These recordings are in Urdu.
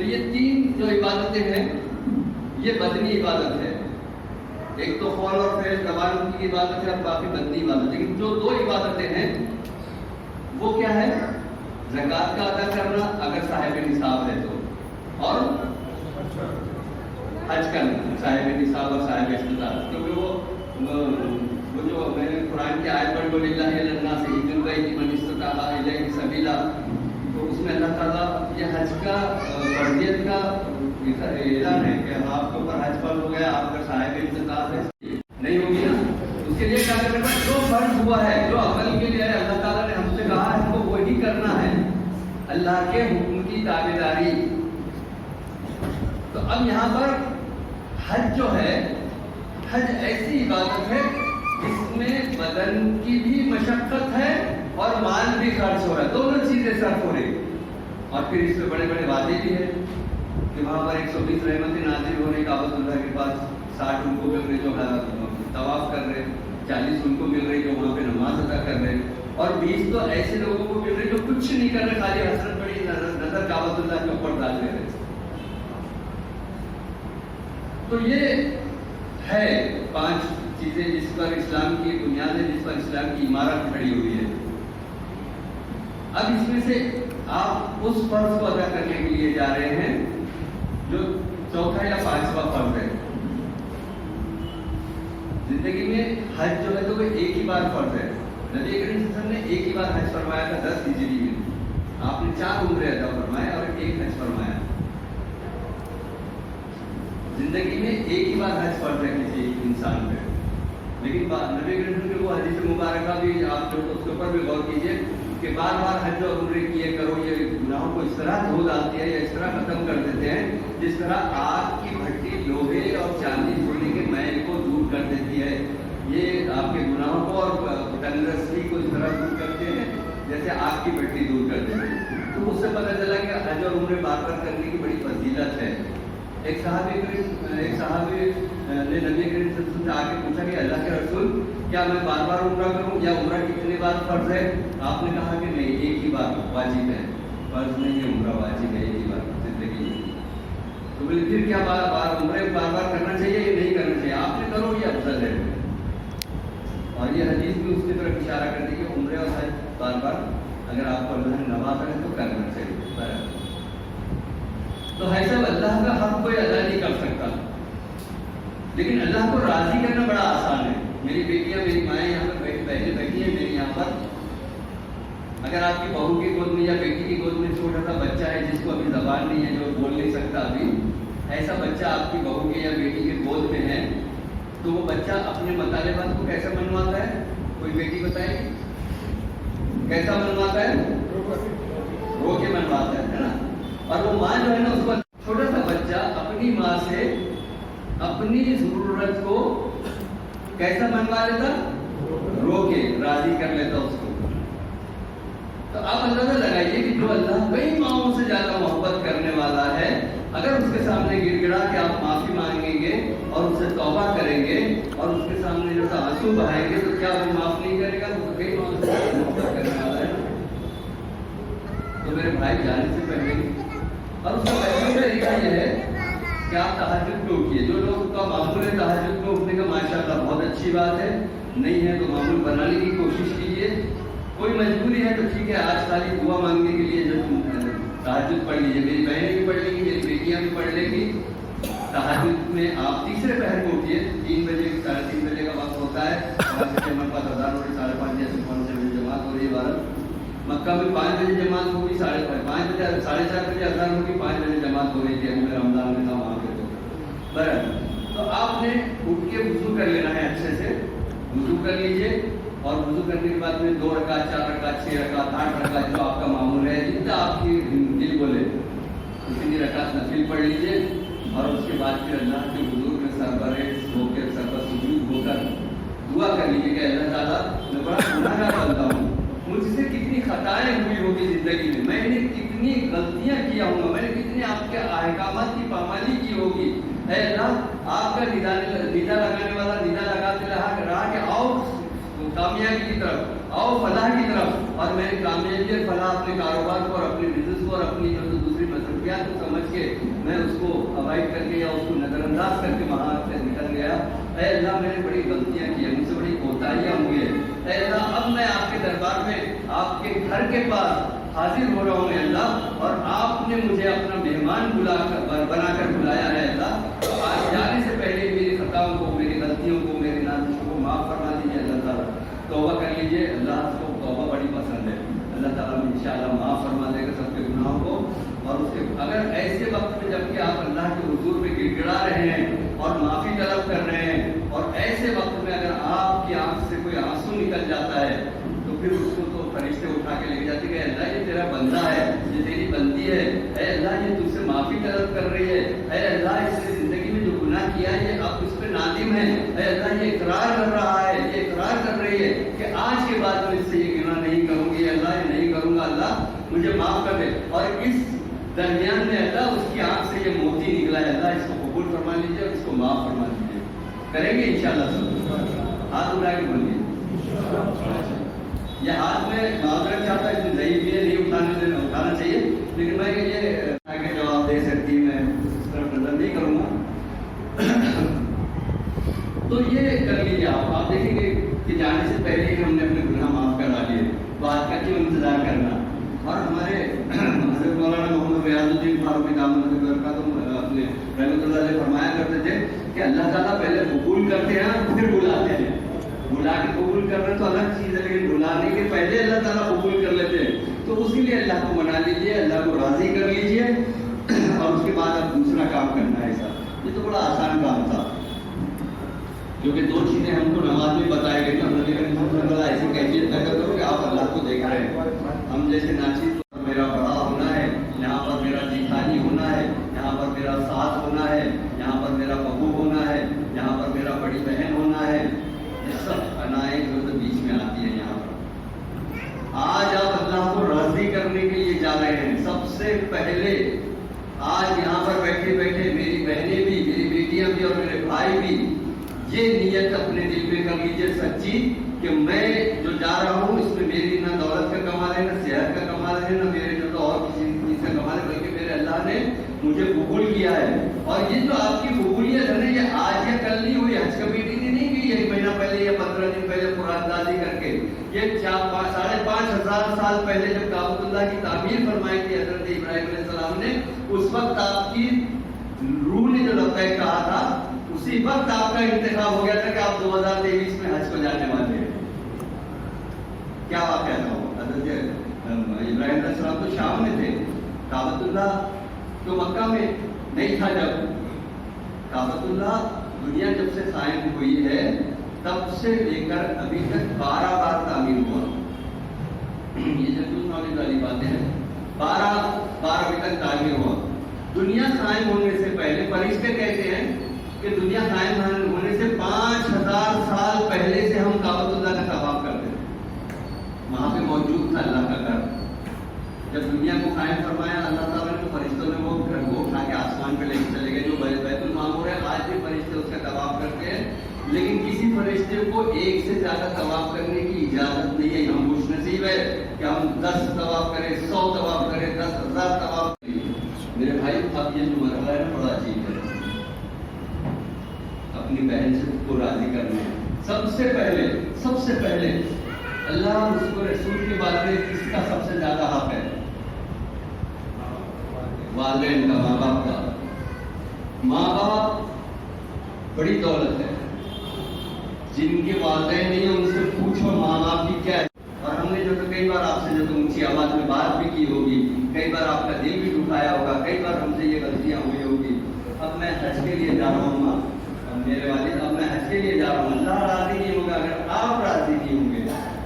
یہ تین جو عبادتیں ہیں یہ بدنی عبادت ہے. ایک تو قول اور فعل زبان کی عبادت ہے اور باقی بدنی عبادت. لیکن جو دو عبادتیں ہیں وہ کیا ہے؟ زکوٰۃ کا ادا کرنا اگر صاحب نصاب ہے تو، اور حج کرنا صاحب نصاب اور صاحب استطاعت. کیونکہ وہ جو میں نے قرآن کی آیت پڑھی وَلِلَّهِ عَلَى النَّاسِ حِجُّ الْبَيْتِ مَنِ اسْتَطَاعَ إِلَيْهِ سَبِيلًا، تو اس میں اللہ تعالیٰ یہ حج کا فرضیت کا اعلان ہے کہ آپ کے اوپر حج فرض ہو گیا. آپ کا صاحب استطاعت ہے نہیں ہوگی نا، اس کے لیے کیا کرنا ہے؟ جو فرض ہوا ہے، جو عمل کے لیے اللہ تعالیٰ نے ہم سے کہا ہے ہم کو وہی کرنا ہے، اللہ کے حکم کی تابعداری. تو اب یہاں پر حج جو ہے، حج ایسی عبادت ہے جس میں بدن کی بھی مشقت ہے اور مال بھی خرچ ہو رہا ہے، دونوں چیزیں صرف ہو رہی. اور پھر اس میں بڑے بڑے وعدے بھی ہیں کہ وہاں پر 120 رحمتیں نازل ہو رہی کعبۃ اللہ کے پاس. 60 ان کو مل رہے جو طواف کر رہے، 40 ان کو مل رہی جو وہاں پہ نماز ادا کر رہے، اور 20 تو ایسے لوگوں کو مل رہے جو کچھ نہیں کر رہے، خالی حسرت بڑی نظر کعبۃ اللہ کے اوپر ڈال دے رہے. تو یہ ہے 5 چیزیں جس پر اسلام کی بنیاد ہے، جس پر اسلام کی عمارت کھڑی ہوئی ہے. اب اس میں سے آپ اس فرض کو ادا کرنے کے لیے جا رہے ہیں جو چوتھا یا 5واں فرض ہے. زندگی میں حج جو ہے تو وہ ایک ہی بار فرض ہے. نبی کریم صلی اللہ علیہ وسلم نے ایک ہی بار حج فرمایا تھا 10 ہجری میں. آپ نے 4 عمرے ادا فرمائے اور ایک حج فرمایا. زندگی میں ایک ہی بار حج فرض ہے کسی انسان پہ. لیکن نبی کریم صلی اللہ علیہ وسلم کی وہ حدیث مبارکہ بھی آپ جو اس کے اوپر بھی غور کیجیے کہ بار بار حج اور عمرے کیے کرو، یہ گناہوں کو اس طرح دھو ڈالتی ہے یا اس طرح ختم کر دیتے ہیں جس طرح آگ کی بھٹی لوہے اور چاندی سونے کے میل کو دور کر دیتی ہے. یہ آپ کے گناہوں کو اور تندرستی کو اس طرح دور کرتے ہیں جیسے آگ کی بھٹی دور کر دیتے ہیں. تو اس سے پتہ چلا کہ حج اور عمرے بار بار کرنے کی بڑی فضیلت ہے. ایک صحابی نے نبی کریم صلی اللہ علیہ وسلم سے آ کے پوچھا کہ اللہ کے رسول کیا میں بار بار عمرہ کروں یا عمرہ کتنی بار فرض ہے؟ آپ نے کہا کہ نہیں، ایک ہی بار واجب ہے، فرض نہیں ہے، عمرہ واجب ہے ایک ہی بار زندگی میں. تو بولے پھر کیا عمرے بار بار کرنا چاہیے یا نہیں کرنا چاہیے؟ آپ نے کرو یہ افضل ہے. اور یہ حدیث بھی اس کی طرف اشارہ کرتی ہے کہ عمرے اور حج بار بار اگر آپ کو اللہ نے نوازا ہے تو کرنا چاہیے. تو ہے سب اللہ کا حق کوئی ادا نہیں کر سکتا، لیکن اللہ کو راضی کرنا بڑا آسان ہے. میری بیٹیاں، میری مائیں یہاں پر پہلے بیٹھی ہیں میری یہاں پر. اگر آپ کی بہو کی گود میں یا بیٹی کی گود میں چھوٹا سا بچہ ہے جس کو ابھی زبان نہیں ہے، جو بول نہیں سکتا ابھی، ایسا بچہ آپ کی بہو کے یا بیٹی کے گود میں ہے تو وہ بچہ اپنے مطالبات کو کیسا منواتا ہے؟ کوئی بیٹی بتائے کیسا منواتا ہے؟ رو کے منواتا ہے نا. اور وہ ماں جو ہے نا، اس کو چھوٹا سا بچہ اپنی ماں سے اپنی ضرورت کو کیسا منوا لیتا؟ رو کے راضی کر لیتا اس کو. تو آپ اندازہ لگائیے کہ جو اللہ کئی ماؤں سے زیادہ محبت کرنے والا ہے، اگر اس کے سامنے گر گڑا کے آپ معافی مانگیں گے اور اس سے توبہ کریں گے اور اس کے سامنے جیسا آنسو بہائیں گے تو کیا وہ معاف نہیں کرے گا؟ وہ کئی ماؤں سے محبت کرنے والا ہے. تو میرے بھائی جانے سے پہلے اور اس کا پہلے طریقہ یہ ہے کہ آپ تہجد کو اٹھیے. جو لوگ کا معمول ہے تہجد کو اٹھنے کا، ماشاءاللہ بہت اچھی بات ہے. نہیں ہے تو معمول بنانے کی کوشش کیجیے. کوئی مجبوری ہے تو ٹھیک ہے، آج خالی دعا مانگنے کے لیے جو تہجد پڑھ لیجیے. میری بہنیں بھی پڑھ لیں گی، میری بیٹیاں بھی پڑھ لیں گی. تہجد میں آپ تیسرے پہر کو اٹھیے. 3 بجے 3:30 بجے کا وقت ہوتا ہے. 5 اذان ہو رہی، 5:30 جیسے 5 بجے جماعت ہو رہی ہے. مکہ میں 5 بجے جماعت ہوگی، 5:30 بجے 4:30 بجے اذان ہوگی، 5 بجے جماعت ہو رہی تھی. ابھی میں رمضان میں تھا وہاں پہ. تو آپ نے اٹھ کے وضو کر لینا ہے، اچھے سے وضو کر لیجیے. اور وضو کرنے کے بعد میں 2 رکعت 4 رکعت 6 رکعت 8 رکعت جو آپ کا معمول ہے، جتنا آپ کی دل بولے اتنی رکعت نفل پڑھ لیجیے. اور اس کے بعد پھر اللہ کے حضور میں سربراہ ہو کے سر پر سجود ہو کر دعا کر لیجیے کہ اللہ تعالیٰ میں بڑا گناہگار بنتا ہوں، مجھ سے کتنی خطائیں ہوئی ہوگی زندگی میں نے کتنی غلطیاں کیا ہوں گا، میں نے کتنے آپ کے احکامات کی پامالی کی ہوگی. اے اللہ، آپ کا ندا لگانے والا ندا لگاتے رہا کہ آؤ کامیابی کی طرف, آؤ فلاح کی طرف. اور میں نے کامیابی اور فلاح اپنے کاروبار کو اور اپنے بزنس کو اور اپنی جو دوسری مصروفیات کو سمجھ کے میں اس کو اوائڈ کر کے یا اس کو نظر انداز کر کے وہاں سے نکل گیا. اے اللہ میں نے بڑی غلطیاں کی ہیں, مجھ سے بڑی کوتاہیاں ہوئی ہیں. اے اللہ اب میں آپ کے دربار میں آپ کے گھر کے پاس حاضر ہو رہا ہوں اے اللہ, اور آپ نے مجھے اپنا مہمان بنا کر بلایا ہے اللہ. آج جانے سے پہلے میری خطاؤں کو, میری غلطیوں کو, میری نازشوں کو معاف فرما دیجیے اللہ تعالیٰ. توبہ کر لیجیے, اللہ کو توبہ بڑی پسند ہے. اللہ تعالیٰ انشاءاللہ معاف فرما دے گا سب کے گناہوں کو. اور اس کے اگر ایسے وقت میں جب کہ آپ اللہ کے حضور میں گڑ گڑا رہے ہیں اور معافی طلب کر رہے ہیں, اور ایسے وقت میں اگر آپ کی آنکھ سے کوئی آنسو نکل جاتا ہے تو پھر اس کو تو فرشتے اٹھا کے لے جاتے کہ اللہ یہ تیرا بندہ ہے, یہ تیری بندی ہے, اے اللہ یہ تجھ سے معافی طلب کر رہی ہے, اے اللہ اس نے زندگی میں جو گناہ کیا ہے یہ اب اس پہ نادم ہے, اے اللہ یہ اقرار کر رہا ہے, یہ اقرار کر رہی ہے کہ آج کے بعد میں اس سے یہ گناہ نہیں کروں گی, اللہ یہ نہیں کروں گا, اللہ مجھے معاف کر دے. اور اس درمیان میں اللہ اس کی آنکھ سے یہ موتی نکلا ہے, اللہ اس کو قبول فرما لیجیے اور اس کو معاف فرما دیجیے. کریں گے انشاءاللہ سب؟ ہاتھ اٹھا کے بولیے. یہ ہاتھ میں معذرت چاہتا ہے, نہیں بھی ہے, نہیں اٹھانا چاہیے, لیکن میں یہ آگے جواب دے سکتی, میں اس طرف نظر نہیں کروں گا. تو یہ کر لیجیے آپ دیکھیں گے کہ جانے سے پہلے ہی ہم نے اپنے گناہ معاف کروا لیے, بات کر کے انتظار کرنا. اور ہمارے حضرت مولانا محمد ریاض الدین فاروقی دامت برکاتہ اپنے رحمۃ اللہ علیہ فرمایا کرتے تھے کہ اللہ تعالیٰ پہلے قبول کرتے ہیں پھر بلاتے ہیں. بلا کے قبول کرنا تو الگ چیز ہے, لیکن بلانے کے پہلے اللہ تعالیٰ قبول کر لیتے ہیں. تو اسی لیے اللہ کو منا لیجیے, اللہ کو راضی کر لیجیے, اور اس کے بعد اب دوسرا کام کرنا ہے. ایسا یہ تو بڑا آسان کام تھا, کیونکہ دو چیزیں ہم کو نماز میں بتائی گئی. ہم نے ایسی کیفیت پیدا کرو کہ آپ اللہ کو دیکھ رہے ہیں. ہم جیسے ناچیز میرا بڑا ہونا ہے, یہاں پر میرا جیخانی ہونا ہے, یہاں پر میرا ساتھ ہونا ہے, یہاں پر میرا بہو ہونا ہے, یہاں پر میرا بڑی بہن ہونا ہے. یہ سب انائیں جو بیچ میں آتی ہیں یہاں پر. آج آپ اللہ کو راضی کرنے کے لیے جا رہے ہیں. سب سے پہلے آج یہاں پر بیٹھے بیٹھے میری بہنیں بھی, میری بیٹیاں بھی اور میرے بھائی بھی یہ نیت اپنے دل میں کر لیجیے سچی کہ میں جو جا رہا ہوں اس میں میری نہ دولت کا کمال ہے, نہ صحت کا کمال ہے, نہ میرے جو تو اور کسی چیز کا کمال ہے, بلکہ میرے اللہ نے مجھے قبول کیا ہے. اور یہ جو آپ کی قبولیت ہے نا, یہ آج یا کل نہیں ہوئی, حج کمیٹی نے نہیں کی, ایک مہینہ پہلے یا 15 دن پہلے قرآن دازی کر کے. یہ 5,500 سال پہلے جب کعبۃ اللہ کی تعمیر فرمائی تھی حضرت ابراہیم علیہ السلام نے, اس وقت آپ کی روح نے جو لبیک کہا تھا, اسی وقت آپ کا انتخاب ہو گیا تھا کہ آپ 2023 میں حج کو جانے والے ہیں. کیا واقعہ تھا وہ؟ حضرت ابراہیم علیہ السلام تو شام میں تھے, کعبۃ اللہ تو مکہ میں نہیں تھا. جب کعبۃ اللہ دنیا جب سے قائم ہوئی ہے تب سے لے کر ابھی تک 12 بار تعمیر ہوا. یہ جنرل نالج والی باتیں ہیں. 12 بار ابھی تک تعمیر ہوا. دنیا قائم ہونے سے پہلے فرشتے کہتے ہیں کہ دنیا قائم ہونے سے 5,000 سال پہلے سے ہم کعبۃ اللہ کا طواف کرتے تھے. وہاں پہ موجود تھا اللہ کا گھر. جب دنیا کو قائم فرمایا اللہ تعالیٰ نے, فرشتوں نے وہ گھر کو اٹھا کے آسمان پہ لے کے چلے گئے, جو بیت المعمور ہے. آج بھی فرشتے اس کا طواف کرتے ہیں, لیکن کسی فرشتے کو ایک سے زیادہ طواف کرنے کی اجازت نہیں ہے. ہم خوش نصیب ہے کہ ہم 10 طواف کریں, 100 طواف کریں, 10,000 طواف کریں. میرے بھائی اب یہ جو مرحلہ ہے بڑا عجیب ہے. اپنی بہن سے کو راضی کرنا ہے. سب سے پہلے اللہ اس کو رسول کے بارے میں کس کا سب سے زیادہ حق ہے؟ والدین کا, ماں باپ کا. ماں باپ بڑی دولت ہے. جن کے والدین نہیں ہیں ان سے پوچھو ماں باپ کی کیا ہے. اور ہم نے جو تو کئی بار آپ سے جو تو اونچی آواز میں بات بھی کی ہوگی, کئی بار آپ کا دل بھی دکھایا ہوگا, کئی بار ہم سے یہ غلطیاں ہوئی ہوگی. اب میں حج کے لیے جا رہا ہوں ماں, میرے والد, اب میں حج کے لیے جا رہا ہوں. اللہ راضی نہیں ہوگا اگر آپ راضی نہیں ہوں گے.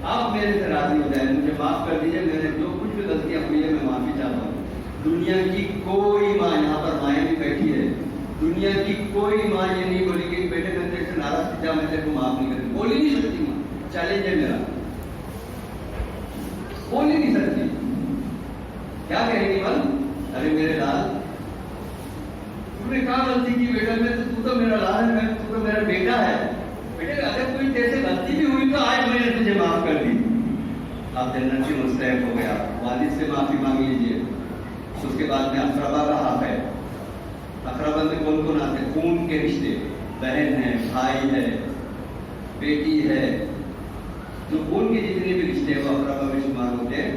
آپ میرے سے راضی ہو جائیں, مجھے معاف کر دیجیے. میرے جو کچھ بھی غلطیاں ہوئی ہے میں معافی چاہتا ہوں. دنیا کی کوئی ماں, یہاں پر مائیں بھی بیٹھی ہے, دنیا کی کوئی ماں یہ نہیں بولی کہ بیٹے میں تیرے سے ناراض تھی, جا میں تیرے کو معاف نہیں کرتی. بول ہی نہیں سکتی ماں. چیلنج ہے میرا, بول ہی نہیں سکتی. کیا کہیں گی ماں؟ ارے میرے لال تم نے کہاں غلطی کی بیٹا, میں تو میرا لال ہے, تو میرا بیٹا ہے. بیٹے اگر کوئی تیرے سے غلطی بھی ہوئی تو آج میں نے آپ جنت کے مستحق ہو گیا، والد سے معافی مانگ لیجیے۔ اس کے بعد میں اقربا کا حق ہے۔ اقربا میں کون کون آتے ہیں؟ خون کے رشتے، بہن ہے، بھائی ہے، بیٹی ہے، جو خون کے جتنے بھی رشتے ہیں وہ اقربا میں شمار ہوتے ہیں۔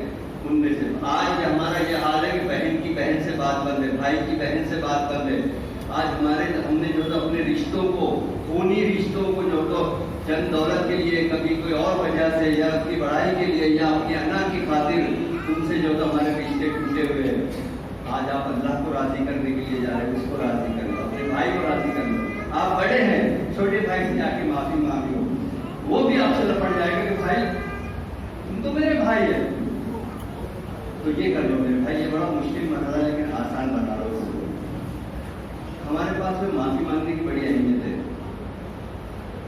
ان میں سے آج ہمارا یہ حال ہے کہ بہن کی بہن سے بات بند ہے، بھائی کی بہن سے بات بند ہے۔ آج ہم نے جو اپنے رشتوں کو، خونی رشتوں کو جو تو چند دولت کے لیے، کبھی کوئی اور وجہ سے، یا اپنی بڑائی کے لیے، یا اپنی انا کی خاطر ان سے جو تو ہمارے رشتے ٹوٹے ہوئے ہیں۔ آج آپ اللہ کو راضی کرنے کے لیے جا رہے ہیں، اس کو راضی کر لو، اپنے بھائی کو راضی کر لو۔ آپ بڑے ہیں، چھوٹے بھائی سے جا کے معافی مانگ لو، وہ بھی آپ سے لپٹ جائے گا کہ بھائی تم تو میرے بھائی ہے، تو یہ کر لو میرے بھائی۔ یہ بڑا مشکل مسئلہ ہے لیکن آسان بنا رہا ہوں اس کو۔ ہمارے پاس میں معافی مانگنے کی بڑی اہمیت ہے،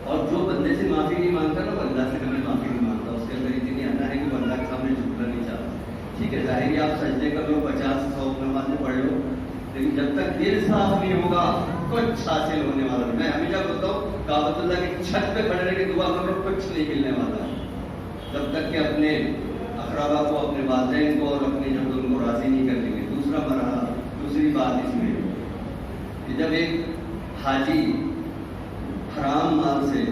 اور جو بندے سے معافی نہیں مانگتا نا، وہ اللہ سے کبھی معافی نہیں مانگتا۔ اس کے اندر اتنی انا ہے کہ وہ اللہ کے سامنے جھکنا نہیں چاہتا۔ ٹھیک ہے، ظاہر آپ سجدے کر لو، 50-100 نمازیں پڑھ لو، لیکن جب تک دل صاف نہیں ہوگا کچھ حاصل ہونے والا نہیں۔ میں ہمیشہ بولتا ہوں کعبۃ اللہ کی چھت پہ کھڑے رہ کے دعا کرو، کچھ نہیں ملنے والا جب تک کہ اپنے اقربا کو، اپنے والدین کو اور اپنے جو ان کو راضی نہیں کر لیں گے۔ دوسرا مرحلہ، دوسری بات اس میں کہ جب ایک حاجی حرام مال سے،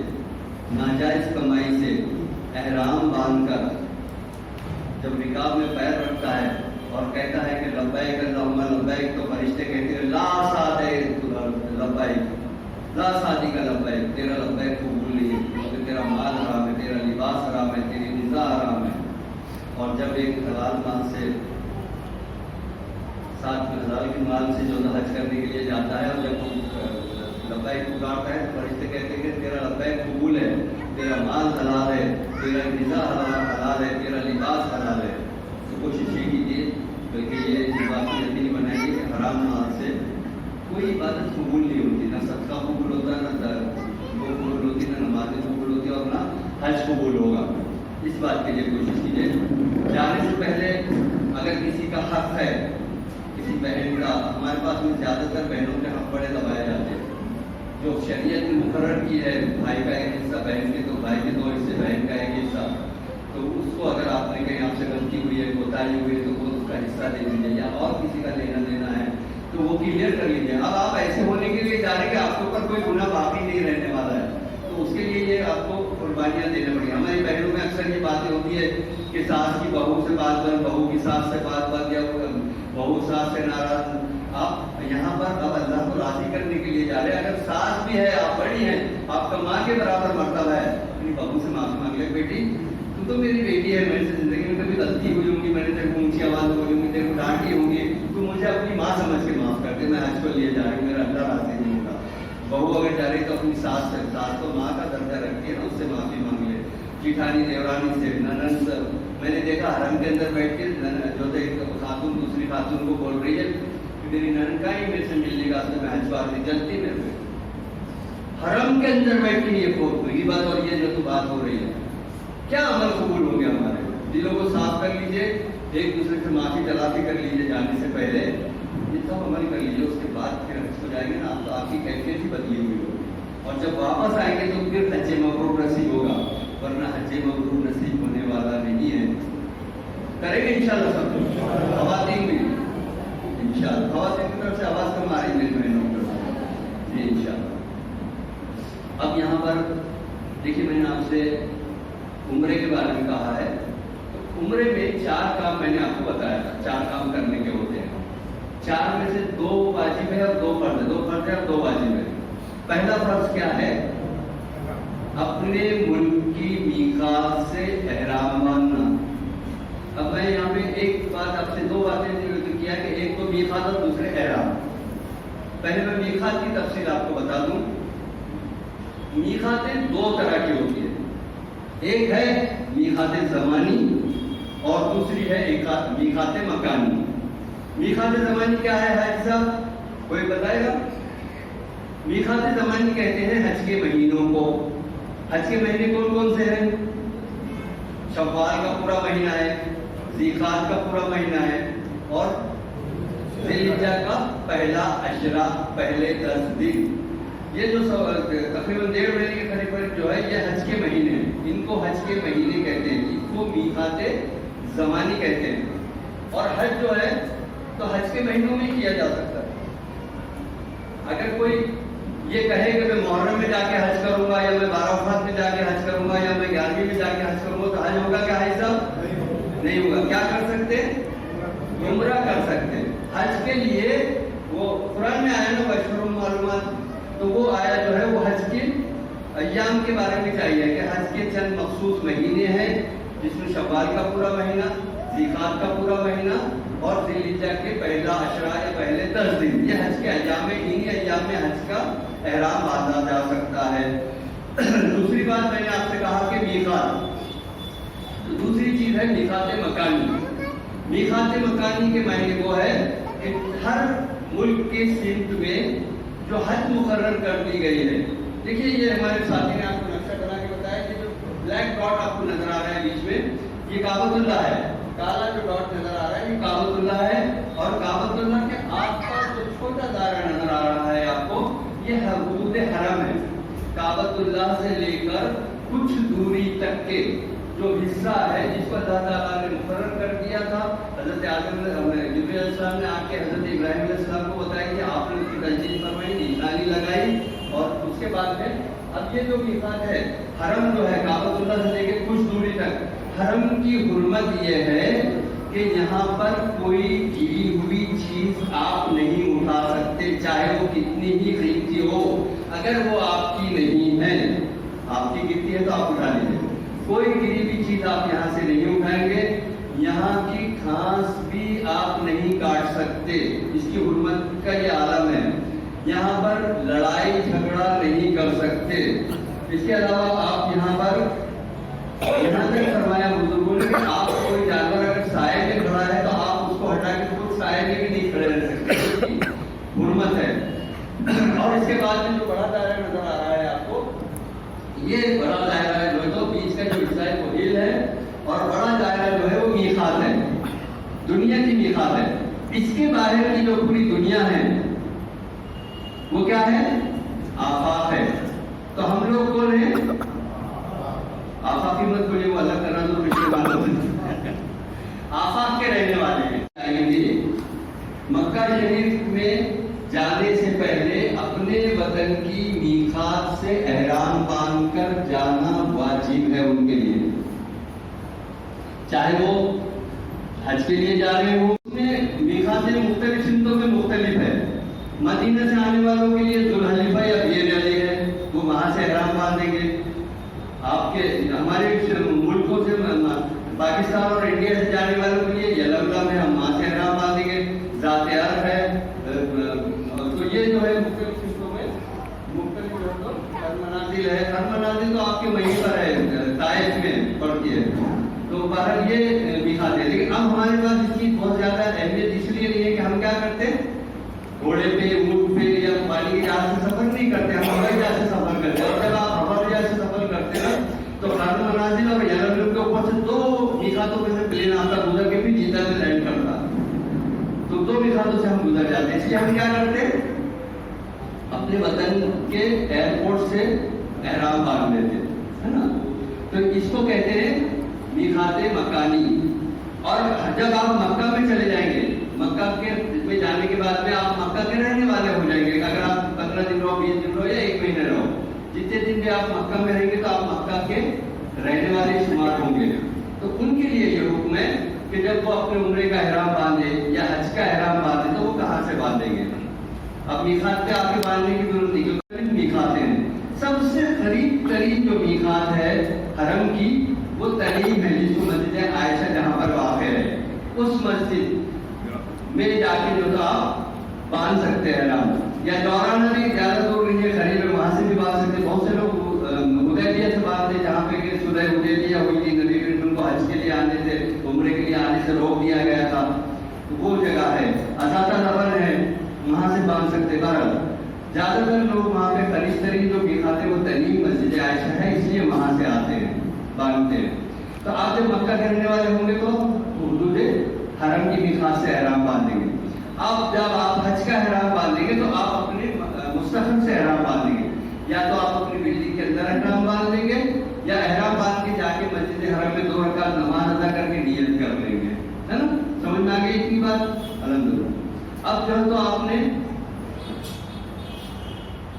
ناجائز کمائی سے احرام باندھ کر جب رکاب میں پیر رکھتا ہے اور کہتا ہے کہ لبیک اللہم لبیک، تو فرشتے کہتے ہیں لا صادق لبیک، لا صادق لبیک، تیرا لبیک قبول نہیں ہے، کیونکہ تیرا مال حرام ہے، تیرا لباس حرام ہے، تیری غذا حرام ہے۔ اور جب ایک حلال مال سے، ساتھ میں حلال کے مال سے جو حج کرنے کے لیے جاتا ہے، اور جب وہ لبیک پکارتا ہے تو فرشتے کہتے ہیں کہ تیرا لبیک قبول ہے، تیرا مال حلال ہے، تیرا غذا حلال ہے، تیرا لباس حلال ہے۔ تو کوشش یہ کیجیے بلکہ یہ بات یقینی بنائیے کہ حرام مال سے کوئی عبادت قبول نہیں ہوتی، نہ صدقہ قبول ہوتا ہے، نہ وہ قبول ہوتی، نہ نمازیں قبول ہوتی، اور نہ حج قبول ہوگا۔ اس بات کے لیے کوشش کیجیے۔ جانے سے پہلے اگر کسی کا حق ہے، کسی بہن کا، ہمارے پاس میں زیادہ تر بہنوں کے حق بڑے دبائے جاتے ہیں، جو شریعت نے مقرر کی ہے، بھائی کا ایک حصہ بہن کے، تو بھائی کے 2 حصے، بہن کا 1 حصہ، تو اس کو اگر آپ نے کہیں آپ سے غلطی ہوئی ہے، کوتاہی ہوئی ہے، تو وہ اس کا حصہ دے دیجیے، یا اور کسی کا لینا دینا ہے تو وہ کلیئر کر لیجیے۔ اب آپ ایسے ہونے کے لیے جا رہے ہیں کہ آپ کے اوپر کوئی گناہ باقی نہیں رہنے والا ہے، تو اس کے لیے یہ آپ کو قربانیاں دینا پڑیں گی۔ ہماری بہنوں میں اکثر یہ باتیں ہوتی ہے کہ ساس کی بہو سے بات بند، بہو کی ساس سے بات بند، یا بہو ساس سے ناراض۔ آپ یہاں پر اب اللہ کو راضی کرنے کے لیے جا رہے ہیں، اگر ساس بھی ہے، آپ بڑی ہیں، آپ کا ماں کے برابر مرتبہ ہے، اپنی بہو سے معافی مانگ لے، بیٹی تم تو میری بیٹی ہے، میرے سے زندگی میں کبھی غلطی ہوئی ہوں گی، میں نے تیرے کو اونچی آواز بولی ہوں گی، تیرے کو ڈانٹی ہوں گی، تو مجھے اپنی ماں سمجھ کے معاف کر دے، میں حج کو لیے جا رہی ہوں، میرا اللہ راضی نہیں ہوگا۔ بہو اگر جا رہی تو اپنی ساس سے، ساس تو ماں کا درجہ رکھتی ہے نا، اس سے معافی مانگ لے، جیٹھانی دیورانی سے، ننند سے۔ میں نے دیکھا حرم کے اندر بیٹھ کے جو خاتون دوسری خاتون کو بول رہی ہے کہ میری ننند کا ہی میرے سے ملنے کا، میں حج بار نہیں چلتی میرے پہ، حرم کے اندر بیٹھ کے یہ وہی بات، اور یہ جو تو بات ہو رہی ہے، کیا عمل قبول ہوں گے ہمارے؟ دلوں کو صاف کر لیجئے، ایک دوسرے سے معافی تلافی کر لیجئے جانے سے پہلے، یہ سب عمل کر لیجئے، اس کے بعد پھر حج کو جائیں گے نا، آپ تو آپ کی کیفیت ہی بدلی ہوئی ہوگی، اور جب واپس آئیں گے تو پھر حج مبرور نصیب ہوگا، ورنہ حج مبرور نصیب ہونے والا نہیں ہے۔ کریں گے انشاءاللہ سب کچھ، خواتین بھی انشاءاللہ، خواتین کی طرف سے آواز کم آ رہی ہے میری بہنوں کی، جی انشاءاللہ۔ اب یہاں پر دیکھیے، میں نے آپ سے عمرے کے بارے میں کہا ہے، تو عمرے میں 4 کام میں نے آپ کو بتایا تھا، 4 کام کرنے کے ہوتے ہیں، 4 میں سے 2 واجب ہے اور 2 فرض ہے، 2 فرض ہے اور 2 واجب ہے۔ پہلا فرض کیا ہے؟ اپنے ملک کی میقات سے احرام باندھنا۔ اب میں یہاں پہ ایک بات آپ سے، 2 باتیں ذکر کیا کہ ایک تو میقات اور دوسرے احرام۔ پہلے میں میقات کی تفصیل آپ کو بتا دوں۔ میقاتیں 2 طرح کی ہوتی ہیں، ایک ہے میقات زمانی اور دوسری ہے میقات مکانی۔ میقات زمانی کیا ہے حاجی صاحب، کوئی بتائے گا؟ میقات زمانی کہتے ہیں حج کے مہینوں کو۔ حج کے مہینے کون کون سے ہیں؟ شوال کا پورا مہینہ ہے، ذیقعدہ کا پورا مہینہ ہے، اور ذی الحجہ کا پہلا عشرہ، پہلے 10 دن۔ یہ جو تقریباً 1.5 مہینے کے قریب قریب جو ہے یہ حج کے مہینے ہیں، ان کو حج کے مہینے کہتے ہیں، ان کو میقات زمانی کہتے ہیں. اور حج جو ہے تو حج کے مہینوں میں کیا جا سکتا ہے. اگر کوئی یہ کہے کہ میں محرم میں جا کے حج کروں گا، یا میں 12 وفات میں جا کے حج کروں گا، یا میں 11ویں میں جا کے حج کروں گا، تو حج ہوگا کیا حج صاحب؟ نہیں ہوگا. کیا کر سکتے؟ عمرہ کر سکتے. حج کے لیے وہ قرآن میں آیا نا بشر معلومات، تو وہ آیا جو ہے وہ حج کے ایام کے بارے میں چاہیے کہ حج کے چند مخصوص مہینے ہیں، جس میں شوال کا پورا مہینہ، ذیقعدہ کا پورا مہینہ اور ذی الحجہ کے پہلا عشرہ یا پہلے 10 دن، یہ حج کے ایام میں، انہی ایام میں حج کا احرام باندھا جا سکتا ہے. دوسری بات میں نے آپ سے کہا کہ میقات، دوسری چیز ہے میقات مکانی. میقات مکانی کے معنی وہ ہے کہ ہر ملک کے سمت میں جو حد مقرر کر دی گئی ہے. دیکھیے یہ ہمارے ساتھی نے آپ کو نقشہ بنا کے بتایا کہ جو بلیک ڈاٹ آپ کو نظر آ رہا ہے بیچ میں، یہ کعبۃ اللہ ہے. کالا جو ڈاٹ نظر آ رہا ہے یہ کعبۃ اللہ ہے، اور کعبۃ اللہ کے آس پاس جو چھوٹا دائرہ نظر آ رہا ہے آپ کو، یہ حدود حرم ہے. کعبۃ اللہ سے لے کر کچھ دوری تک کے جو حصہ ہے جس کو اللہ تعالیٰ نے مقرر کر دیا تھا. حضرت جبرائیل علیہ السلام نے آ کے حضرت ابراہیم علیہ السلام کو بتایا کہ آپ نے اس کی تجدید فرمائی، نشانی لگائی، اور اس کے بعد میں اب یہ جو میقات ہے، حرم جو ہے کعبۃ اللہ سے لے کے کچھ دوری تک، حرم کی حرمت یہ ہے کہ یہاں پر کوئی گری ہوئی چیز آپ نہیں اٹھا سکتے، چاہے وہ کتنی ہی قیمتی ہو. اگر وہ آپ کی نہیں ہے، آپ کی گرتی ہے تو آپ اٹھا لیجیے. کوئی گری ہوئی چیز آپ یہاں سے نہیں اٹھائیں گے. یہاں کی گھاس بھی آپ نہیں کاٹ سکتے، اس کی حرمت کا یہ عالم ہے. یہاں پر لڑائی جھگڑا نہیں کر سکتے. اس کے علاوہ آپ یہاں پر یہاں تک فرمایا بزرگوں نے کہ آپ کوئی جانور اگر سائے میں کھڑا ہے تو آپ اس کو ہٹا کے خود سائے میں بھی نہیں کھڑے رہ سکتے، حرمت ہے. اور اس کے بعد میں جو بڑا دائرہ نظر آ رہا ہے آپ کو، یہ بڑا دائرہ ہے جو ہے تو بیچ کا جو حصہ ہے وہ ہل ہے، اور بڑا دائرہ جو ہے وہ میقات ہے، دنیا کی میقات ہے. اس کے باہر کی جو پوری دنیا ہے وہ کیا ہے؟ آفاق ہے. تو ہم لوگ کون ہیں؟ آفاقی مت بولے، وہ الگ کرنا تو پچھلے بات آفاق کے رہنے والے ہیں. آئیں گے مکہ شریف میں جانے سے پہلے اپنے وطن کی میقات سے احرام باندھ کر جانا واجب ہے ان کے لیے، چاہے وہ حج کے لیے جا رہے ہوں. اس میں میقات مختلف سمتوں میں مختلف ہے. مدینہ سے آنے والوں کے لیے ذوالحلیفہ یا بیر علی ہے، وہ وہاں سے احرام باندھیں گے. آپ کے ہمارے ملکوں سے پاکستان اور انڈیا سے جانے والوں کے لیے یلملم ہے، ہم وہاں سے احرام باندھیں گے. ذات عرف ہے. تو یہ جو ہے مختلف سمتوں میں مختلف جو ہے تو ہر منازل ہے. ہر منازل تو آپ کے وہیں پر ہے، طائف میں پڑتی ہے. تو بہرحال یہ میقات ہے. لیکن اب ہمارے پاس اس کی بہت زیادہ اہمیت اس لیے نہیں ہے کہ ہم کیا کرتے ہیں، گھوڑے پہ، اونٹ پہ یا پانی کے جہاز سے سفر نہیں کرتے، ہم ہوائی جہاز سے سفر کرتے ہیں. اور جب آپ ہوائی جہاز سے سفر کرتے ہیں تو خان منازل اور یلملم کے اوپر سے 2 میقاتوں میں سے پلین آتا گزر کے بھی جدہ میں لینڈ کرتا، تو 2 میقاتوں سے ہم گزر جاتے ہیں. اس لیے ہم کیا کرتے ہیں، اپنے وطن کے ایئرپورٹ سے احرام باندھ لیتے ہے نا. تو اس کو کہتے ہیں میقات مکانی. اور جب آپ مکہ میں چلے جائیں گے، مکہ کے میں جانے کے بعد میں آپ مکہ کے رہنے والے ہو جائیں گے. اگر آپ 15 دن رہو، 20 دن رہو یا 1 مہینے رہو، جتنے دن بھی آپ مکہ میں رہیں گے تو آپ مکہ کے رہنے والے شمار ہوں گے. تو ان کے لیے یہ حکم ہے کہ جب وہ اپنے عمرے کا احرام باندھے یا حج کا احرام باندھے تو وہ کہاں سے باندھیں گے. اب میقات پہ آ کے باندھنے کی ضرورت نہیں، کیونکہ میقات ہیں. سب سے قریب ترین جو میقات ہے حرم کی وہ تنعیم ہے، جس کو مسجد عائشہ جہاں پر واقع ہے، اس مسجد میں جا کے جو تو آپ باندھ سکتے ہیں احرام. یا دورانہ بھی زیادہ دور نہیں ہے، قریب ہے، وہاں سے بھی باندھ سکتے. بہت سے لوگ حدیبیہ سے باندھتے ہیں، جہاں پہ کہ صلح حدیبیہ ہوئی تھی، نبی کریم کو حج کے لیے آنے سے، عمرے کے لیے آنے سے روک دیا گیا تھا. وہ جگہ ہے، اساتہ نفر ہے، وہاں سے باندھ سکتے. بہرحال زیادہ تر لوگ وہاں پہ قریب ترین جو میقات ہے وہ تنعیم مسجد عائشہ ہے، اس لیے وہاں سے آتے ہیں، باندھتے ہیں. تو آپ جب مکہ کے رہنے والے ہوں گے تو حدود حرم کی میقات سے احرام باندھیں گے. اب جب آپ حج کا احرام باندھیں گے تو آپ اپنے مستقبل سے احرام باندھیں گے. یا تو آپ اپنی بلڈنگ کے اندر احرام باندھ لیں گے یا احرام باندھ کے جا کے مسجد حرم میں 2 رکعت نماز ادا کر کے نیت کر لیں گے، ہے نا؟ سمجھ میں آ گئی اتنی بات؟ الحمدللہ۔ اب جو ہے تو آپ نے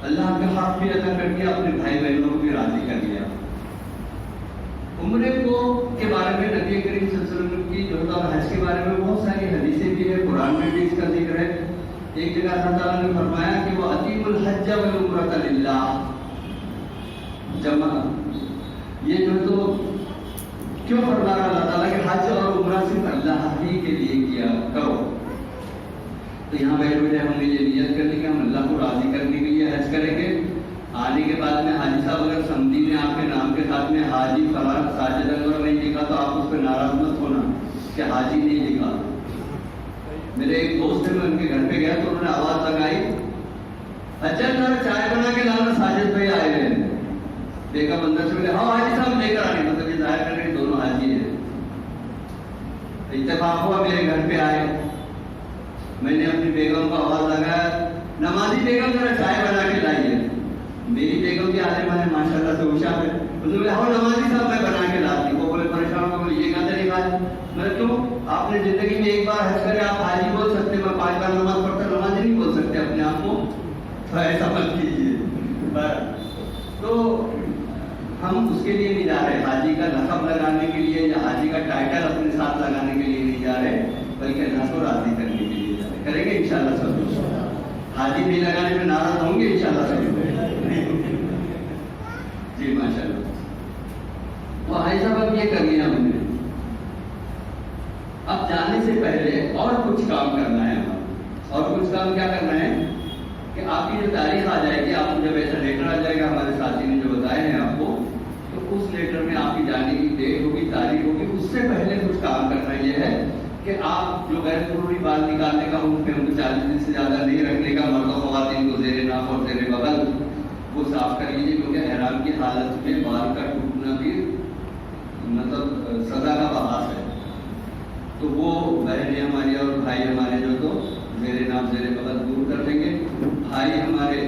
اللہ کا حق بھی ادا کر دیا، اپنے بھائی بہنوں کو بھی راضی کر لیا۔ عمرے کو کے بارے میں نبی کریم صلی اللہ علیہ وسلم کی جو ہے حج کے بارے میں بہت ساری حدیثیں بھی ہیں، قرآن میں بھی اس کا ذکر ہے۔ ایک جگہ اللہ تعالیٰ نے فرمایا کہ وہ اتیم الحج والعمرۃ للہ، جمع یہ جو ہے تو کیوں فرما رہا اللہ تعالیٰ کہ حج اور عمرہ صرف اللہ ہی کے لیے کیا کرو؟ تو یہاں بیٹھے بیٹھے ہم نے یہ نیت کر لی کہ ہم اللہ کو راضی کرنے کے لیے حج کریں گے۔ آنے کے بعد میں حاجی صاحب اگر سمجھی نے آپ کے نام کے ساتھ میں حاجی فلاں ساجد انور نہیں لکھا تو آپ اس پہ ناراض مت ہونا کہ حاجی نہیں لکھا۔ میرے ایک دوست ہے، میں ان کے گھر پہ گیا تو انہوں نے آواز لگائی، اچھا ذرا چائے بنا کے لانا، ساجد بھائی آئے ہوئے ہیں۔ دیکھا بندر سے بولے ہاں حاجی صاحب لے کر آنے، مطلب یہ ظاہر کر رہے دونوں حاجی ہیں۔ اتفاق ہوا میرے گھر پہ آئے، میں نے اپنی بیگم کو آواز لگایا، نمازی بیگم ذرا چائے بنا کے لائیے۔ میری بیگم بھی عالم ہے ماشاء اللہ سے ہوشیار ہے، انہوں نے بولا ہاں نمازی صاحب میں بنا کے لاتی۔ وہ بولے پریشان ہو گئے، یہ کہاں طریقہ ہے؟ میں کیوں؟ آپ نے زندگی میں ایک بار حج کرے، آپ حاجی بول سکتے، میں 5 بار نماز پڑھتا نمازی نہیں بول سکتے اپنے آپ کو، ایسا مت کیجیے۔ تو ہم اس کے لیے نہیں جا رہے، حاجی کا لقب لگانے کے لیے یا حاجی کا ٹائٹل اپنے ساتھ لگانے کے لیے نہیں جا رہے، بلکہ اللہ کو راضی کرنے کے لیے جا رہے۔ کریں گے انشاءاللہ سب، حاجی نہیں لگانے میں ناراض ہوں گے انشاءاللہ سب؟ جی ماشاءاللہ۔ وہ حاجی صاحب اب یہ کر لیا ہم نے، اب جانے سے پہلے اور کچھ کام کرنا ہے ہمیں۔ اور کچھ کام کیا کرنا ہے کہ آپ کی جو تاریخ آ جائے گی، آپ کو جب ایسا لیٹر آ جائے گا ہمارے ساتھی نے جو بتائے ہیں آپ کو، تو اس لیٹر میں آپ کی جانے کی ڈیٹ ہوگی، تاریخ ہوگی۔ اس سے پہلے کچھ کام کرنا یہ ہے کہ آپ جو غیر ضروری بال نکالنے کا ان پہ 40 دن سے زیادہ نہیں رکھنے کا، مرد و خواتین کو زیر ناف اور زیر بغل وہ صاف کر لیجیے، کیونکہ احرام کی حالت میں بال کا ٹوٹنا بھی مطلب سزا کا بحث ہے۔ تو وہ بہنیں ہماری اور بھائی ہمارے جو تو زیر ناف زیر بغل دور کر دیں گے۔ بھائی ہمارے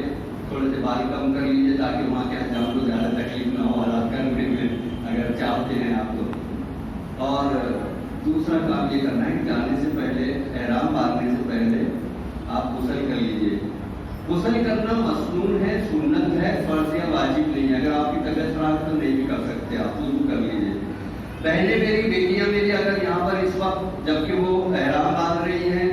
تھوڑے سے بال کم کر لیجیے تاکہ وہاں کے حجام کو زیادہ تکلیف نہ ہو حالات کرنے میں، اگر چاہتے ہیں آپ تو۔ اور دوسرا کام یہ کرنا ہے کہ جانے سے پہلے، احرام باندھنے سے پہلے آپ غسل کر لیجیے۔ غسل کرنا مسنون ہے، سنت ہے، فرض یا واجب نہیں ہے۔ اگر آپ کی طبیعت خراب ہے تو نہیں بھی کر سکتے، آپ وضو کر لیجیے۔ بہنیں میری، بیٹیاں میری اگر یہاں پر اس وقت جبکہ وہ احرام باندھ رہی ہیں،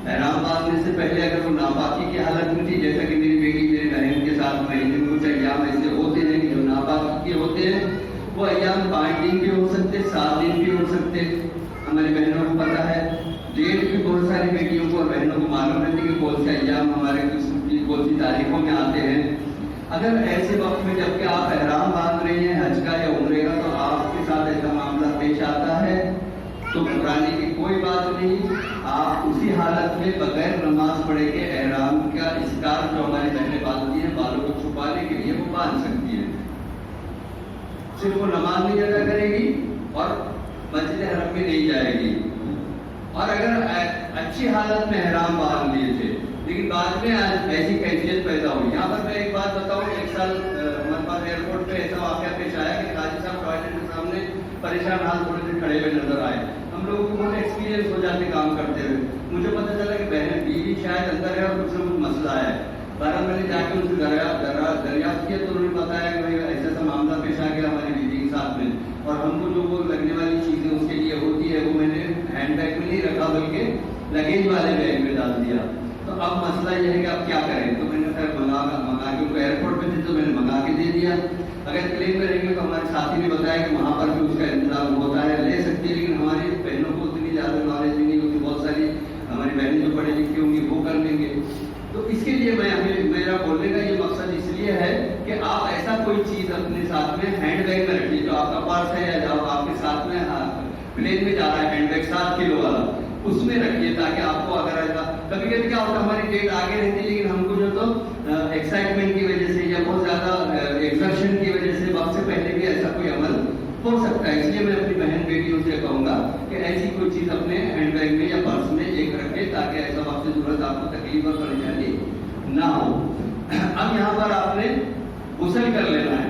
احرام باندھنے سے پہلے اگر وہ ناپاکی کی حالت میں تھی، جیسا کہ میری بیٹی میری بہن کے ساتھ مہینے میں کچھ ایام ایسے ہوتے ہیں کہ جو ناپاکی کے ہوتے ہیں، وہ ایام 5 دن بھی ہو سکتے، 7 دن بھی ہو سکتے۔ ہماری بہنوں کو پتہ ہے، ڈیٹ بھی بہت ساری بیٹیوں کو اور بہنوں کو معلوم رہتی ہے کہ کون سے ایام ہمارے کون سی تاریخوں میں آتے ہیں۔ اگر ایسے وقت میں جبکہ آپ احرام باندھ رہی ہیں حج کا یا عمرے کا، تو آپ کے ساتھ ایسا معاملہ پیش آتا ہے تو گھبرانے کی کوئی بات نہیں۔ آپ اسی حالت میں بغیر نماز پڑھے کے احرام کا اسکارف جو ہماری بہنیں باندھتی ہیں بالوں کو چھپانے کے لیے، وہ باندھ سکتی ہیں۔ صرف وہ نماز نہیں ادا کرے گی اور مسجد حرم میں نہیں جائے گی۔ اور اگر اچھی حالت میں احرام باندھ لیے تھے لیکن بعد میں ایسی کیفیت پیدا ہوئی، یہاں پر میں ایک بات بتاؤں، ایک سال ہمارے پاس ایئرپورٹ پہ ایسا واقعہ پیش آیا کہ حاجی صاحب ٹوائلٹ کے سامنے پریشان حال تھوڑے سے کھڑے ہوئے نظر آئے۔ ہم لوگوں کو بہت ایکسپیرینس ہو جاتے کام کرتے ہوئے، مجھے پتہ چلا کہ بہن بیوی شاید اندر ہے اور کچھ نہ کچھ مسئلہ ہے۔ بہرحال میں نے جا کے ان سے دریافت کیا تو انہوں نے بتایا کہ بھائی ایسا ایسا معاملہ پیش آ گیا ہماری بیوی کے ساتھ میں، اور ہم کو جو وہ لگنے والی چیزیں اس کے لیے ہوتی ہے وہ میں نے ہینڈ بیگ میں نہیں رکھا بلکہ لگیج والے بیگ میں ڈال دیا۔ تو اب مسئلہ یہ ہے کہ اب کیا کریں، تو میں نے خیر منگا کے ان کو ایئرپورٹ پہ تھے تو میں نے منگا کے دے دیا۔ اگر کلیم کریں گے تو ہمارے ساتھی نے بتایا کہ وہاں پر بھی اس کا انتظام ہوتا ہے، لے سکتی ہے، لیکن ہماری بہنوں کو اتنی زیادہ نالج بھی نہیں ہوتی، بہت ساری ہماری بہنیں جو پڑھی لکھی ہوں گی وہ کر لیں گے۔ تو اس کے لیے میرا بولنے کا یہ مقصد اس لیے ہے کہ آپ ایسا کوئی چیز اپنے ساتھ میں ہینڈ بیگ میں رکھیے، جو آپ کا پرس ہے یا جو آپ کے ساتھ میں پلین میں جا رہا ہے ہینڈ بیگ 7 کلو والا، اس میں رکھیے تاکہ آپ کو اگر ایسا کبھی کبھی کیا ہوتا ہے ہماری ڈیٹ آگے رہتی ہے لیکن ہم کو جو تو ایکسائٹمنٹ کی وجہ سے یا بہت زیادہ ایگزرشن کی وجہ سے وقت سے پہلے بھی ایسا کوئی عمل ہو سکتا ہے۔ اس لیے میں اپنی بہن بیٹیوں سے کہوں گا کہ ایسی کوئی چیز اپنے ہینڈ بیگ میں یا پرس میں ایک رکھے تاکہ ایسا وقت ضرورت آپ کو تکلیف اور پریشانی نہ ہو۔ اب یہاں پر آپ نے غسل کر لینا ہے.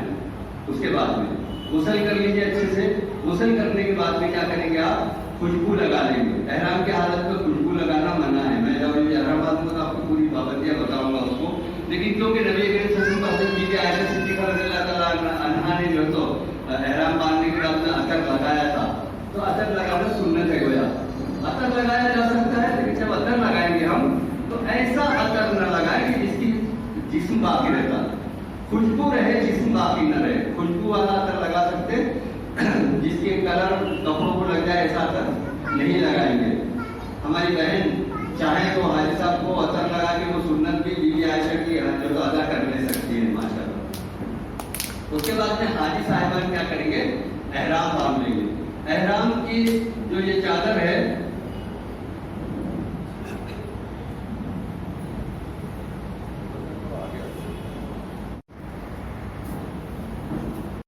اس کے بعد میں غسل کر لیجیے اچھے سے. غسل کرنے کے بعد میں کیا کریں گے آپ؟ خوشبو لگا لیں گے. احرام کی حالت میں خوشبو لگانا منع ہے. میں جب احرام بات میں تو آپ کو پوری پابندیاں بتاؤں گا اس کو. لیکن کیونکہ نبی کریم صلی اللہ علیہ وسلم حضرت بی بی عائشہ صدیقہ رضی اللہ تعالیٰ عنہا نے جو تو احرام باندھنے کے بعد میں عطر لگایا تھا، تو عطر لگانا سنت ہے گویا. عطر لگایا جا سکتا ہے، لیکن جب عطر لگائیں گے ہم تو ایسا عطر نہ لگائیں کہ جس کی جسم باقی رہتا، خوشبو رہے جسم باقی نہ رہے. خوشبو والا عطر لگا سکتے، جس کے کلر کپڑوں کو لگ جائے ایسا عطر نہیں لگائیں گے. ہماری بہن چاہے تو حاجی صاحب کو عطر لگا کے وہ سنت بھی بی بی عائشہ کی جو ادا کر لے سکتی ہے ماشاء اللہ. اس کے بعد میں حاجی صاحبان کیا کریں گے؟ احرام باندھ لیں گے. احرام کی جو یہ چادر ہے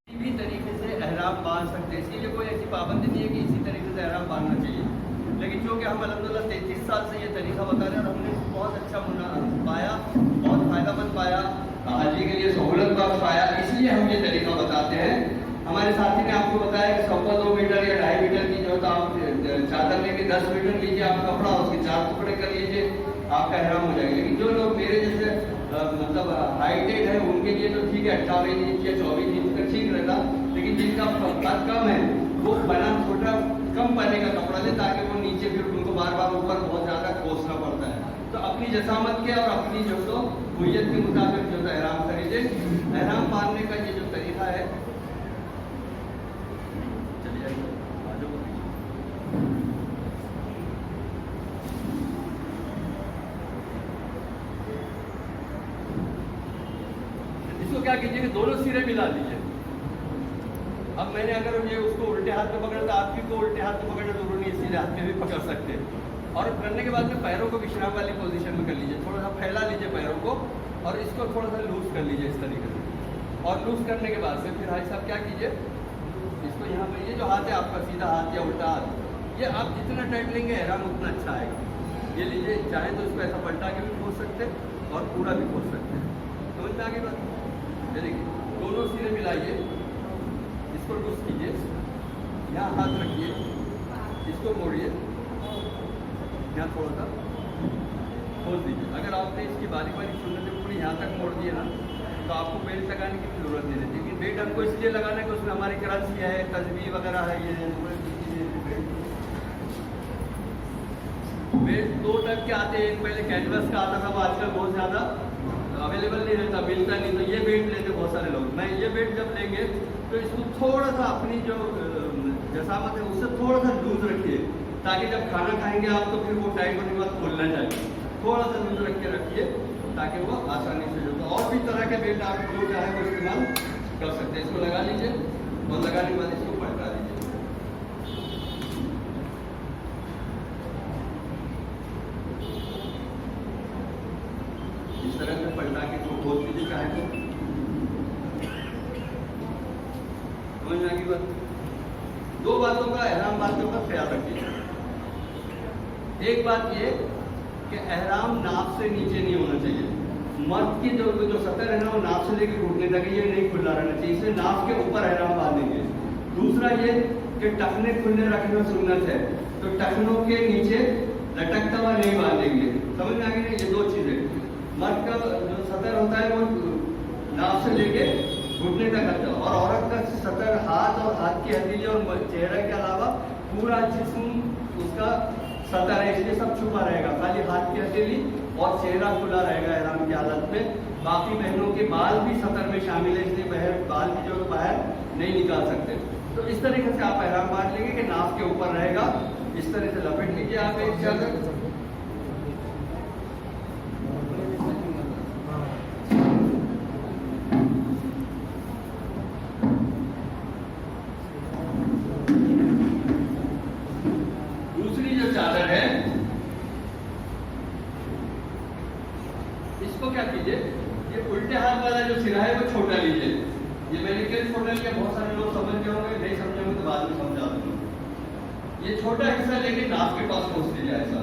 کسی بھی طریقے سے احرام باندھ سکتے ہیں. اس کے لیے کوئی ایسی پابندی نہیں ہے کہ اسی طریقے سے احرام باندھنا چاہیے. لیکن چونکہ ہم الحمدللہ 33 سال سے یہ طریقہ بتا رہے ہیں اور ہم نے بہت اچھا پایا، بہت فائدہ مند پایا، حاجی کے لیے سہولت بخش پایا، اس لیے ہم یہ طریقہ بتاتے ہیں. ہمارے ساتھی نے آپ کو بتایا کہ 2 میٹر یا 2.5 میٹر کی جو آپ چادر لیں گے، 10 میٹر لیجیے آپ کپڑا، اس کے 4 ٹکڑے کر لیجیے، آپ کا احرام ہو جائے گا. لیکن جو لوگ میرے جیسے مطلب ہائٹیڈ ہے ان کے لیے تو ٹھیک ہے 58 انچ یا 24 انچ کا ٹھیک رہتا. لیکن جن کا قد کم ہے وہ بنا چھوٹا کم پانے کا کپڑا لے تاکہ وہ نیچے پھر ان کو بار بار اوپر بہت زیادہ کوسنا پڑتا ہے. تو اپنی جسامت کے اور اپنی جو تو ہویت کے مطابق جو احرام خریدے. احرام باندھنے کا یہ جو طریقہ ہے، چلیے اس کو کیا کیجیے کہ دونوں سرے ملا دیجیے. اب میں نے اگر یہ اس کو الٹے ہاتھ میں پکڑا تو آپ بھی کو الٹے ہاتھ میں پکڑنا ضروری نہیں، سیدھے ہاتھ میں بھی پکڑ سکتے ہیں. اور کرنے کے بعد میں پیروں کو وشرام والی پوزیشن میں کر لیجیے. تھوڑا سا پھیلا لیجیے پیروں کو اور اس کو تھوڑا سا لوز کر لیجیے اس طریقے سے. اور لوز کرنے کے بعد سے پھر حاجی صاحب کیا کیجیے، اس کو یہاں پہ یہ جو ہاتھ ہے آپ کا سیدھا ہاتھ یا الٹا ہاتھ، یہ آپ جتنا ٹائٹ لیں گے احرام اتنا اچھا آئے گا. یہ لیجیے، چاہیں تو اس کو ایسا پلٹا کے بھی کھول سکتے اور پورا بھی کھول سکتے ہیں. سمجھ میں آگے بات؟ یہ دیکھیے دونوں سرے ملائیے، اس کو لوز کیجیے، یہاں ہاتھ رکھیے، اس کو موڑیے، یہاں تھوڑا سا کھول دیجیے. اگر آپ نے اس کی باریک باریک سنتیں پوری یہاں تک موڑ دیے نا تو آپ کو بیلٹ لگانے کی ضرورت نہیں رہتی. لیکن بیلٹ ہم کو اس لیے لگانا ہے کہ اس میں ہماری کرنسی ہے، تسبیح وغیرہ ہے، یہ بیلٹ 2 ٹائپ کے آتے ہیں. ایک پہلے کینوس کا آتا تھا، وہ آج کل بہت زیادہ اویلیبل نہیں رہتا، ملتا نہیں. تو یہ بیلٹ لیتے بہت سارے لوگ. میں یہ بیلٹ جب لیں گے تو اس کو تھوڑا سا اپنی جو جسامت ہے اس سے تھوڑا سا لوز رکھیے تاکہ جب کھانا کھائیں گے آپ تو پھر وہ ٹائٹ ہونے کے بعد کھولنا چاہیے. تھوڑا سا لوز رکھ کے رکھیے تاکہ وہ آسانی سے جو. اور بھی طرح کے بیلٹ آپ جو چاہیں وہ استعمال کر سکتے ہیں. اس کو لگا لیجیے اور لگانے کے بعد اس کو پلٹا دیجیے. اس طرح سے پلٹا کے اس کو کھول دیجیے چاہے تو. سمجھ میں آگے بات؟ 2 باتوں کا احرام باندھنے کا خیال رکھیے. ایک بات یہ کہ احرام ناف سے نیچے نہیں ہونا چاہیے. مرد کی جو سطر ہے نا وہ ناف سے لے کے گھٹنے تک یہ نہیں کھلا رہنا چاہیے، اسے ناف کے اوپر احرام باندھیں گے. دوسرا یہ کہ ٹخنے کھلنے رکھنا سنت ہے، تو ٹخنوں کے نیچے لٹکتا ہوا نہیں باندھیں گے. سمجھ میں آ گئی؟ یہ 2 چیزیں. مرد کا جو سطر ہوتا ہے وہ ناف سے لے کے گھٹنے تک رکھتا ہے، اور عورت کا سطر ہاتھ اور ہاتھ کی ہتھیلی اور چہرے کے علاوہ پورا جسم اس کا سطر ہے، اس لیے سب چھپا رہے گا. خالی ہاتھ کی ہتھیلی اور چہرہ کھلا رہے گا احرام کی حالت میں. باقی بہنوں کے بال بھی سطر میں شامل ہے، اس لیے بال بھی جو باہر نہیں نکال سکتے. تو اس طریقے سے آپ احرام باندھ لیں گے کہ ناف کے اوپر رہے گا. اس طرح سے لپیٹ لیجیے آپ ایک چادر. دوسری جو چادر ہے اس کو کیا کیجیے، یہ الٹے ہاتھ والا جو سرا ہے وہ چھوٹا لیجیے. یہ میں نے کل چھوٹا لیا، بہت سارے لوگ سمجھ گئے ہوں گے، نہیں سمجھے ہوں گے تو بعد میں سمجھا دوں گا. یہ چھوٹا حصہ لے کے ناف کے پاس پہنچ لیجیے ایسا.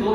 2